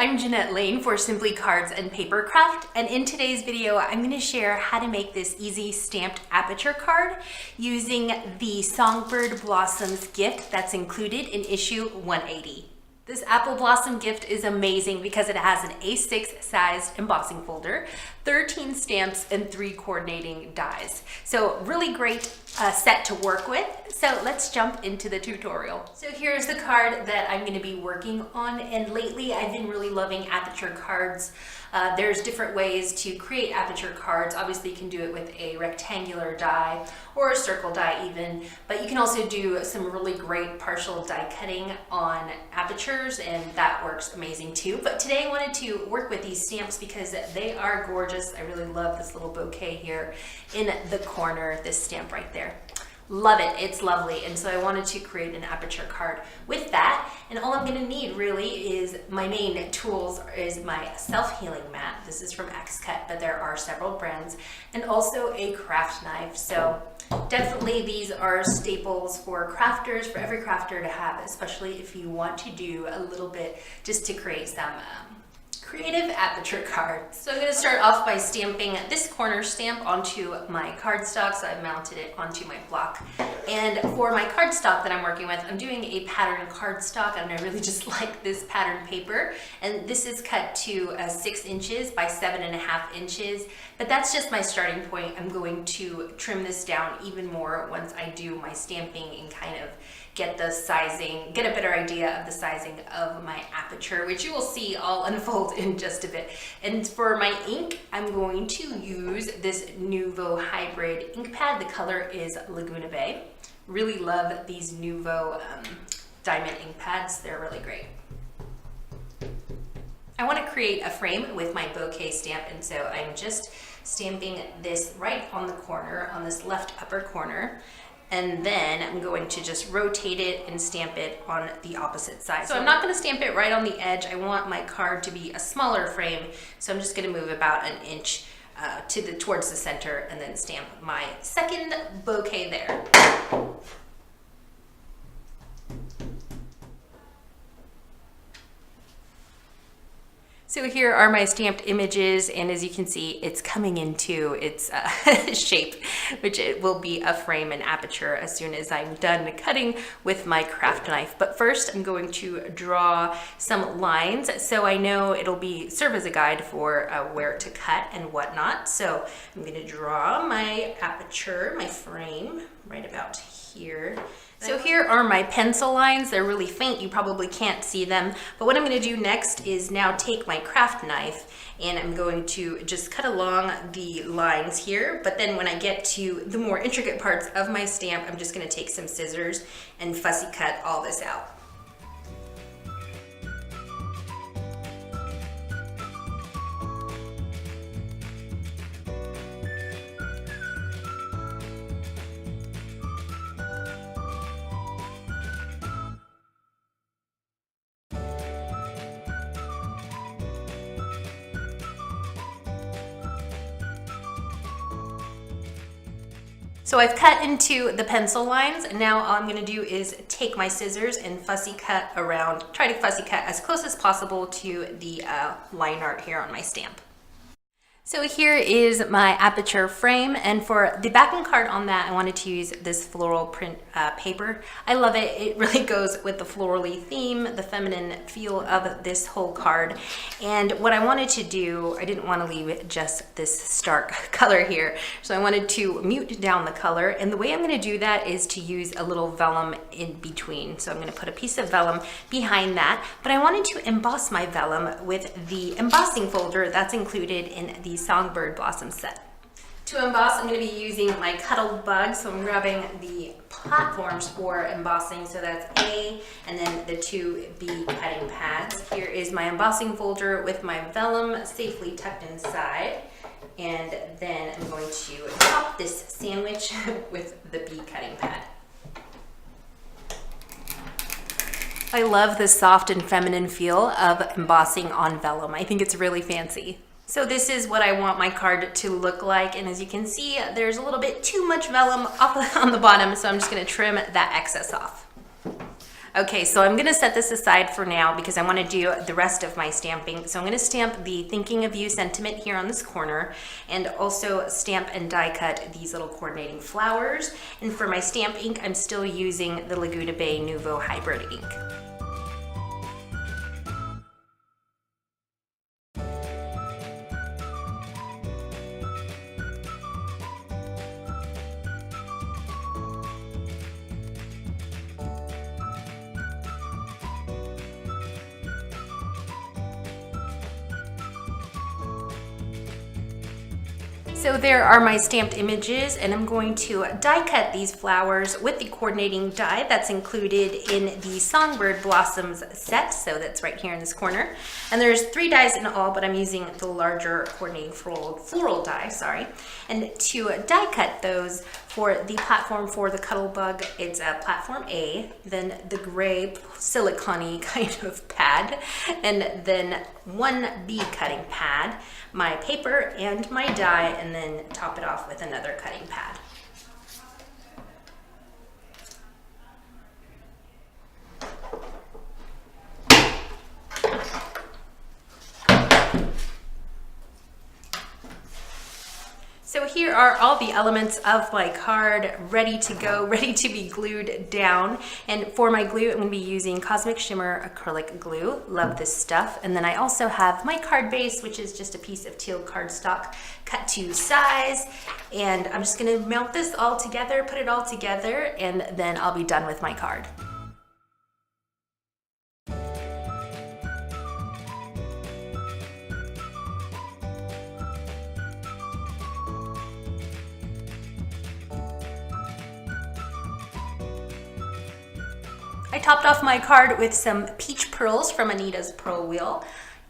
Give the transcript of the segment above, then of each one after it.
I'm Jeanette Lane for Simply Cards and Papercraft, and in today's video I'm going to share how to make this easy stamped Aperature card using the Songbird Blossoms gift that's included in issue 180. This apple blossom gift is amazing because it has an A6 sized embossing folder, 13 stamps, and 3 coordinating dies. So really great set to work with. So let's jump into the tutorial. So here's the card that I'm going to be working on, and lately I've been really loving Aperature cards. There's different ways to create Aperature cards. Obviously you can do it with a rectangular die or a circle die even, but you can also do some really great partial die cutting on Aperatures, and that works amazing too. But today I wanted to work with these stamps because they are gorgeous. I really love this little bouquet here in the corner, this stamp right there. Love it, it's lovely. And so I wanted to create an Aperature card with that. And all I'm gonna need really is my main tools is my self-healing mat. This is from X-Cut, but there are several brands, and also a craft knife. So definitely these are staples for crafters, for every crafter to have, especially if you want to do a little bit just to create some creative Aperature cards. So I'm going to start off by stamping this corner stamp onto my cardstock. So I've mounted it onto my block. And for my cardstock that I'm working with, I'm doing a pattern cardstock, and I really just like this pattern paper. And this is cut to 6 inches by 7.5 inches. But that's just my starting point. I'm going to trim this down even more once I do my stamping and kind of get the sizing, get a better idea of the sizing of my Aperature, which you will see all unfold in just a bit. And for my ink, I'm going to use this Nuvo hybrid ink pad. The color is Laguna Bay. Really love these Nuvo diamond ink pads. They're really great. I want to create a frame with my bouquet stamp, and so I'm just stamping this right on the corner, on this left upper corner. And then I'm going to just rotate it and stamp it on the opposite side. So I'm not going to stamp it right on the edge. I want my card to be a smaller frame, so I'm just going to move about an inch towards the center and then stamp my second bouquet there. So here are my stamped images, and as you can see, it's coming into its shape, which it will be a frame and Aperature as soon as I'm done cutting with my craft knife. But first, I'm going to draw some lines so I know it'll serve as a guide for where to cut and whatnot. So I'm going to draw my Aperature, my frame, right about here. So here are my pencil lines. They're really faint, you probably can't see them. But what I'm gonna do next is now take my craft knife, and I'm going to just cut along the lines here. But then when I get to the more intricate parts of my stamp, I'm just gonna take some scissors and fussy cut all this out. So I've cut into the pencil lines, and now all I'm going to do is take my scissors and fussy cut around, try to fussy cut as close as possible to the line art here on my stamp. So here is my Aperature frame, and for the backing card on that, I wanted to use this floral print paper. I love it. It really goes with the florally theme, the feminine feel of this whole card. And what I wanted to do, I didn't want to leave just this stark color here, so I wanted to mute down the color. And the way I'm going to do that is to use a little vellum in between. So I'm going to put a piece of vellum behind that, but I wanted to emboss my vellum with the embossing folder that's included in the Songbird Blossom set. To emboss, I'm going to be using my Cuddle Bug, so I'm grabbing the platforms for embossing, so that's A, and then the 2 B cutting pads. Here is my embossing folder with my vellum safely tucked inside, and then I'm going to top this sandwich with the B cutting pad. I love the soft and feminine feel of embossing on vellum. I think it's really fancy. So this is what I want my card to look like, and as you can see, there's a little bit too much vellum up on the bottom, so I'm just going to trim that excess off. Okay, so I'm gonna set this aside for now because I wanna do the rest of my stamping. So I'm gonna stamp the thinking of you sentiment here on this corner, and also stamp and die cut these little coordinating flowers. And for my stamp ink, I'm still using the Laguna Bay Nuvo Hybrid ink. So there are my stamped images, and I'm going to die cut these flowers with the coordinating die that's included in the Songbird Blossoms set. So that's right here in this corner. And there's 3 dies in all, but I'm using the larger coordinating floral die, sorry. And to die cut those for the platform for the Cuttlebug, it's a platform A, then the gray silicone kind of pad, and then 1 bead cutting pad, my paper and my die, and then top it off with another cutting pad. So here are all the elements of my card ready to go, ready to be glued down. And for my glue, I'm gonna be using Cosmic Shimmer acrylic glue. Love this stuff. And then I also have my card base, which is just a piece of teal cardstock cut to size. And I'm just gonna mount this all together, put it all together, and then I'll be done with my card. I topped off my card with some peach pearls from Anita's Pearl Wheel,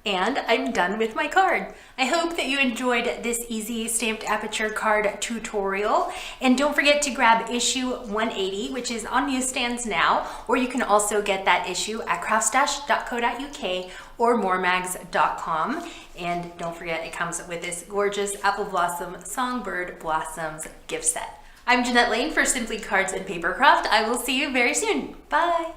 and I'm done with my card. I hope that you enjoyed this easy stamped Aperture card tutorial, and don't forget to grab issue 180, which is on newsstands now, or you can also get that issue at craftstash.co.uk or moremags.com. And don't forget, it comes with this gorgeous Apple Blossom Songbird Blossoms gift set. I'm Jeanette Lane for Simply Cards and Papercraft. I will see you very soon. Bye.